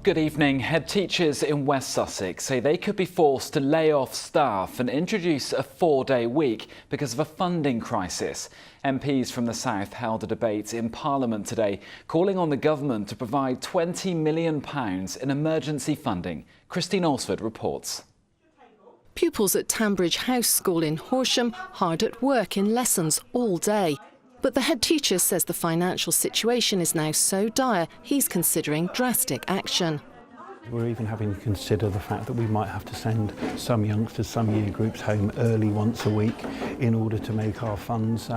Good evening. Head teachers in West Sussex say they could be forced to lay off staff and introduce a 4-day week because of a funding crisis. MPs from the South held a debate in Parliament today, calling on the government to provide £20 million in emergency funding. Christine Alsford reports. Pupils at Tambridge House School in Horsham hard at work in lessons all day. But the head teacher says the financial situation is now so dire, he's considering drastic action. We're even having to consider the fact that we might have to send some youngsters, some year groups home early once a week in order to make our funds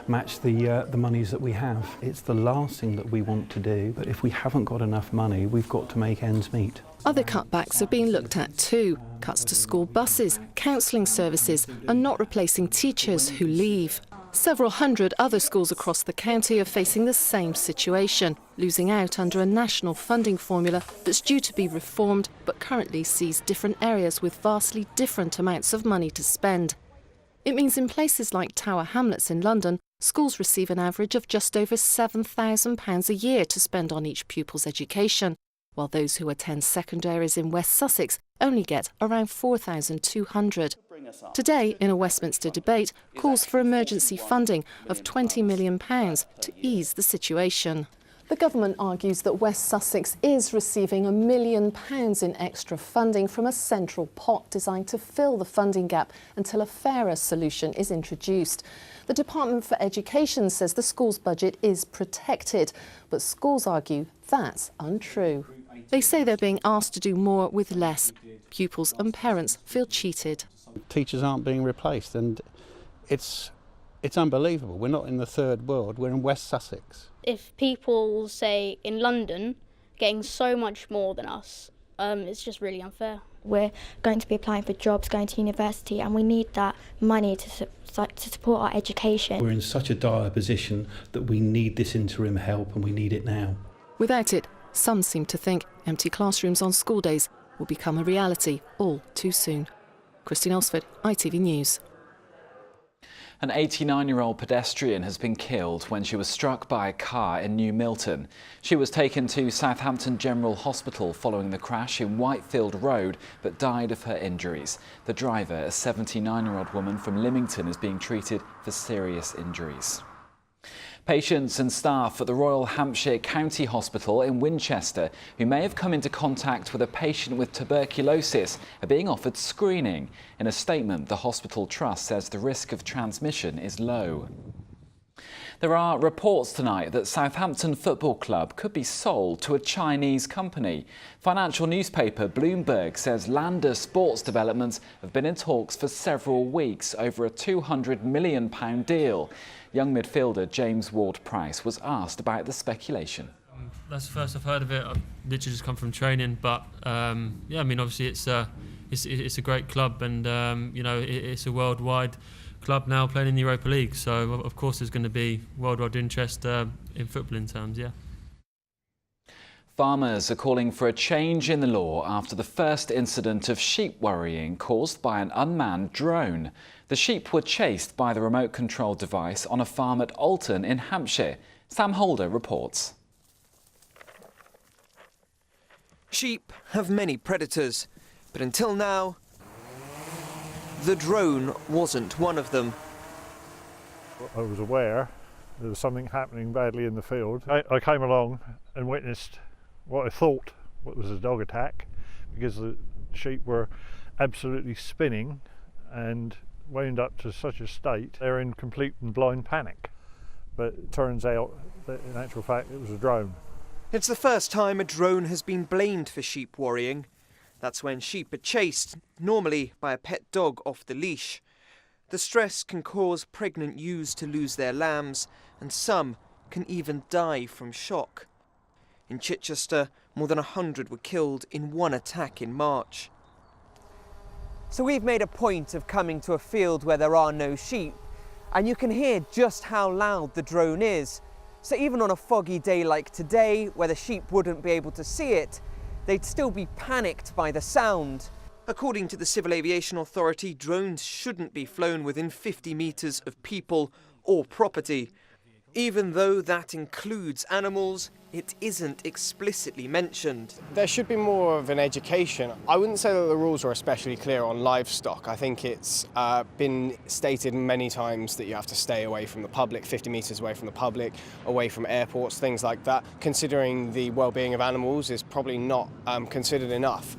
match the monies that we have. It's the last thing that we want to do, but if we haven't got enough money, we've got to make ends meet. Other cutbacks are being looked at too. Cuts to school buses, counselling services and not replacing teachers who leave. Several hundred other schools across the county are facing the same situation, losing out under a national funding formula that's due to be reformed but currently sees different areas with vastly different amounts of money to spend. It means in places like Tower Hamlets in London, schools receive an average of just over £7,000 a year to spend on each pupil's education, while those who attend secondaries in West Sussex only get around £4,200. Today, in a Westminster debate, calls for emergency funding of £20 million to ease the situation. The government argues that West Sussex is receiving £1 million in extra funding from a central pot designed to fill the funding gap until a fairer solution is introduced. The Department for Education says the school's budget is protected, but schools argue that's untrue. They say they're being asked to do more with less. Pupils and parents feel cheated. Teachers aren't being replaced, and it's unbelievable. We're not in the third world, we're in West Sussex. If people, say, in London, getting so much more than us, it's just really unfair. We're going to be applying for jobs, going to university, and we need that money to support our education. We're in such a dire position that we need this interim help, and we need it now. Without it, some seem to think empty classrooms on school days will become a reality all too soon. Christine Alsford, ITV News. An 89-year-old pedestrian has been killed when she was struck by a car in New Milton. She was taken to Southampton General Hospital following the crash in Whitefield Road, but died of her injuries. The driver, a 79-year-old woman from Lymington, is being treated for serious injuries. Patients and staff at the Royal Hampshire County Hospital in Winchester who may have come into contact with a patient with tuberculosis are being offered screening. In a statement, the hospital trust says the risk of transmission is low. There are reports tonight that Southampton Football Club could be sold to a Chinese company. Financial newspaper Bloomberg says Lander Sports Developments have been in talks for several weeks over a £200 million deal. Young midfielder James Ward-Prowse was asked about the speculation. That's the first I've heard of it. I've literally just come from training, but yeah, I mean, obviously it's a great club, and you know, it's a worldwide club now playing in the Europa League. So of course there's going to be worldwide interest in footballing terms. Yeah. Farmers are calling for a change in the law after the first incident of sheep worrying caused by an unmanned drone. The sheep were chased by the remote control device on a farm at Alton in Hampshire. Sam Holder reports. Sheep have many predators, but until now, the drone wasn't one of them. I was aware there was something happening badly in the field. I came along and witnessed what I thought was a dog attack, because the sheep were absolutely spinning and wound up to such a state they're in complete and blind panic. But it turns out that in actual fact it was a drone. It's the first time a drone has been blamed for sheep worrying. That's when sheep are chased, normally by a pet dog off the leash. The stress can cause pregnant ewes to lose their lambs, and some can even die from shock. In Chichester, more than 100 were killed in one attack in March. So we've made a point of coming to a field where there are no sheep, and you can hear just how loud the drone is. So even on a foggy day like today, where the sheep wouldn't be able to see it, they'd still be panicked by the sound. According to the Civil Aviation Authority, drones shouldn't be flown within 50 metres of people or property, even though that includes animals, it isn't explicitly mentioned. There should be more of an education. I wouldn't say that the rules are especially clear on livestock. I think it's been stated many times that you have to stay away from the public, 50 metres away from the public, away from airports, things like that. Considering the well-being of animals is probably not considered enough.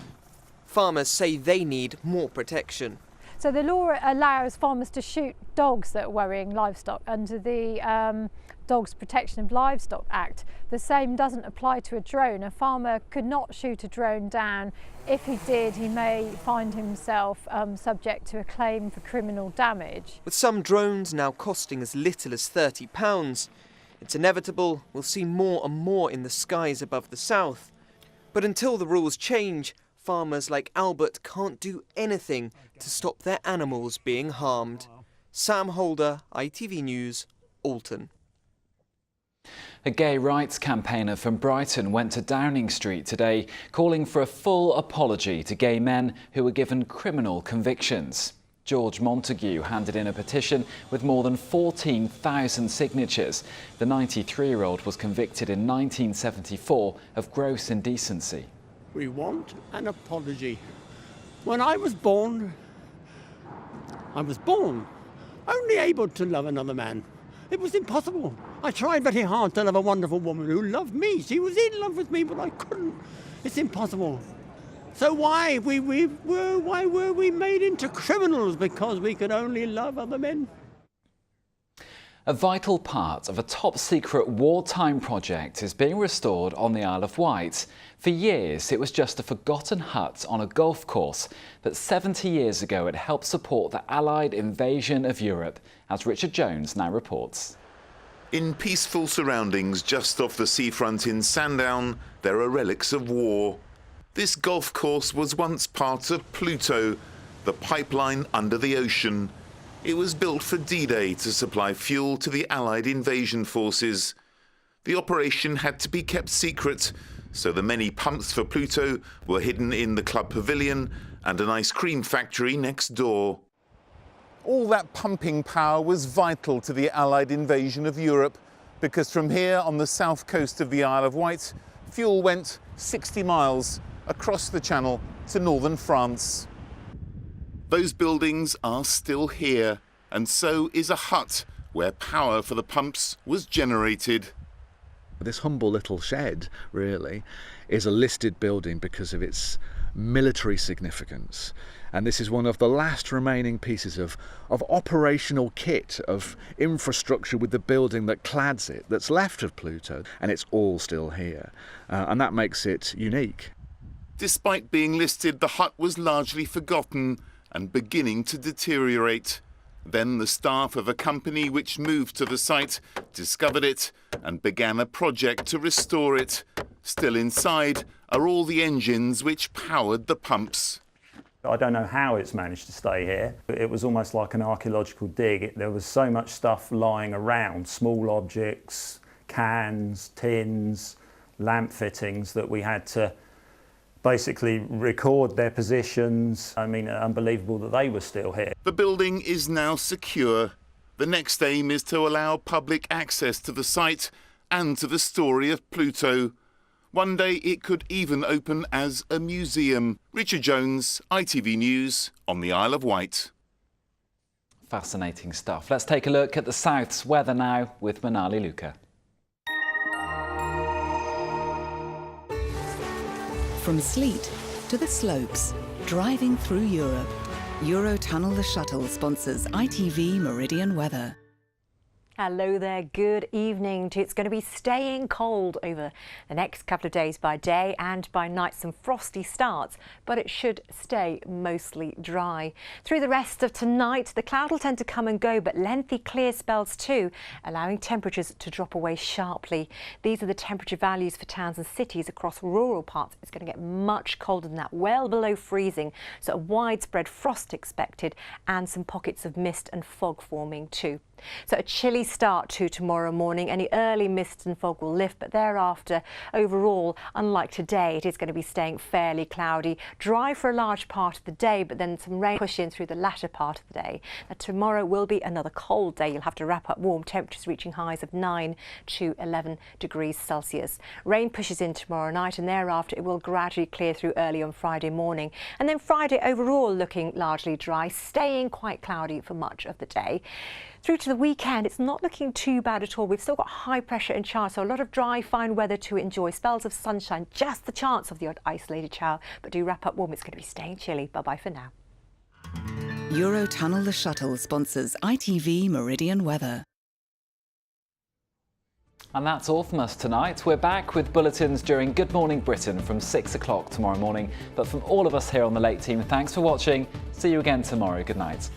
Farmers say they need more protection. So the law allows farmers to shoot dogs that are worrying livestock under the Dogs Protection of Livestock Act. The same doesn't apply to a drone. A farmer could not shoot a drone down. If he did, he may find himself subject to a claim for criminal damage. With some drones now costing as little as £30, it's inevitable we'll see more and more in the skies above the south. But until the rules change, farmers like Albert can't do anything to stop their animals being harmed. Sam Holder, ITV News, Alton. A gay rights campaigner from Brighton went to Downing Street today, calling for a full apology to gay men who were given criminal convictions. George Montague handed in a petition with more than 14,000 signatures. The 93-year-old was convicted in 1974 of gross indecency. We want an apology. When I was born only able to love another man. It was impossible. I tried very hard to love a wonderful woman who loved me. She was in love with me, but I couldn't. It's impossible. So why were we made into criminals? Because we could only love other men? A vital part of a top-secret wartime project is being restored on the Isle of Wight. For years, it was just a forgotten hut on a golf course, but 70 years ago it helped support the Allied invasion of Europe, as Richard Jones now reports. In peaceful surroundings just off the seafront in Sandown, there are relics of war. This golf course was once part of Pluto, the pipeline under the ocean. It was built for D-Day to supply fuel to the Allied invasion forces. The operation had to be kept secret, so the many pumps for Pluto were hidden in the club pavilion and an ice cream factory next door. All that pumping power was vital to the Allied invasion of Europe, because from here on the south coast of the Isle of Wight, fuel went 60 miles across the Channel to northern France. Those buildings are still here, and so is a hut where power for the pumps was generated. This humble little shed, really, is a listed building because of its military significance. And this is one of the last remaining pieces of operational kit, of infrastructure with the building that clads it, that's left of Pluto, and it's all still here. And that makes it unique. Despite being listed, the hut was largely forgotten and beginning to deteriorate. Then the staff of a company which moved to the site discovered it and began a project to restore it. Still inside are all the engines which powered the pumps. I don't know how it's managed to stay here. It was almost like an archaeological dig. There was so much stuff lying around, small objects, cans, tins, lamp fittings, that we had to basically record their positions. I mean, unbelievable that they were still here. The building is now secure. The next aim is to allow public access to the site and to the story of Pluto. One day it could even open as a museum. Richard Jones, ITV News, on the Isle of Wight. Fascinating stuff. Let's take a look at the South's weather now with Manali Luca. From sleet to the slopes, driving through Europe. Eurotunnel the Shuttle sponsors ITV Meridian weather. Hello there, good evening. It's going to be staying cold over the next couple of days by day and by night. Some frosty starts, but it should stay mostly dry. Through the rest of tonight, the cloud will tend to come and go, but lengthy clear spells too, allowing temperatures to drop away sharply. These are the temperature values for towns and cities across rural parts. It's going to get much colder than that, well below freezing. So a widespread frost expected and some pockets of mist and fog forming too. So a chilly start to tomorrow morning. Any early mist and fog will lift, but thereafter, overall, unlike today, it is going to be staying fairly cloudy. Dry for a large part of the day, but then some rain push in through the latter part of the day. Now, tomorrow will be another cold day. You'll have to wrap up warm, temperatures reaching highs of 9 to 11 degrees Celsius. Rain pushes in tomorrow night, and thereafter it will gradually clear through early on Friday morning. And then Friday overall looking largely dry, staying quite cloudy for much of the day. Through to the weekend, it's not looking too bad at all. We've still got high pressure in charge, so a lot of dry, fine weather to enjoy. Spells of sunshine, just the chance of the odd isolated shower, but do wrap up warm. It's going to be staying chilly. Bye-bye for now. Eurotunnel the Shuttle sponsors ITV Meridian weather. And that's all from us tonight. We're back with bulletins during Good Morning Britain from 6 o'clock tomorrow morning. But from all of us here on the Late Team, thanks for watching. See you again tomorrow. Good night.